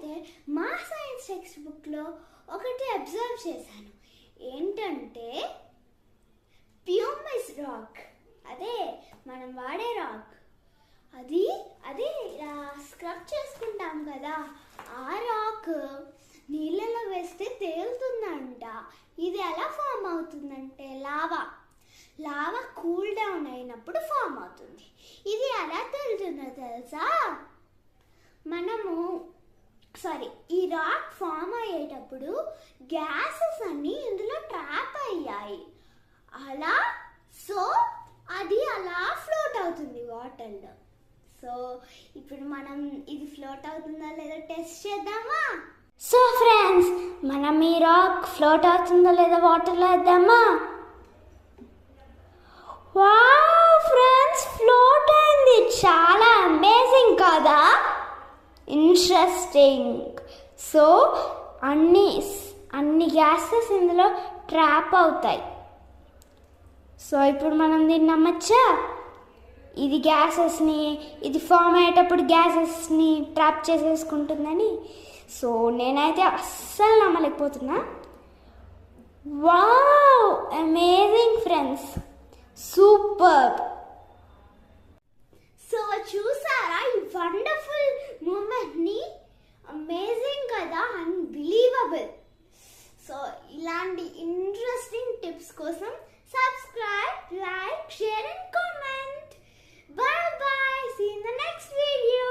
నేనైతే మా science text బుక్లో ఒకటి అబ్జర్వ్ చేశాను. ఏంటంటే ప్యూమిస్ రాక్, అదే మనం వాడే రాక్, అది ఇలా స్క్రబ్ చేసుకుంటాం కదా, ఆ రాక్ నీళ్ళలో వేస్తే తేలుతుందంట. ఇది ఎలా ఫామ్ అవుతుందంటే లావా కూల్ డౌన్ అయినప్పుడు ఫామ్ అవుతుంది. ఇది ఎలా తేలుతుందో తెలుసా? ఈ రాక్ ఫామ్ అయ్యేటప్పుడు గ్యాసెస్ అన్నీ ఇందులో ట్రాప్ అయ్యాయి. అది అలా ఫ్లోట్ అవుతుంది వాటర్లో. సో ఇప్పుడు మనం ఇది ఫ్లోట్ అవుతుందా లేదో టెస్ట్ చేద్దామా? సో ఫ్రెండ్స్, మనం ఈ రాక్ ఫ్లోట్ అవుతుందో లేదో వాటర్లో వేద్దామా? వావ్ ఫ్రెండ్స్, ఫ్లోట్ అయింది. చాలా అమేజింగ్ కదా, ఇంట్రెస్టింగ్. సో అన్ని గ్యాసెస్ ఇందులో ట్రాప్ అవుతాయి. సో ఇప్పుడు మనం దీన్ని నమ్మచ్చా? ఇది ఫామ్ అయ్యేటప్పుడు గ్యాసెస్ని ట్రాప్ చేసేసుకుంటుందని. సో నేనైతే అస్సలు నమ్మలేకపోతున్నా. Wow, amazing friends, super. So చూసారా ఈ వండర్ఫుల్ మూమెంట్ని? అమేజింగ్ కదా, అన్బిలీవబుల్. సో ఇలాంటి ఇంట్రెస్టింగ్ టిప్స్ కోసం subscribe, like, share and comment. Bye bye. See you in the next video.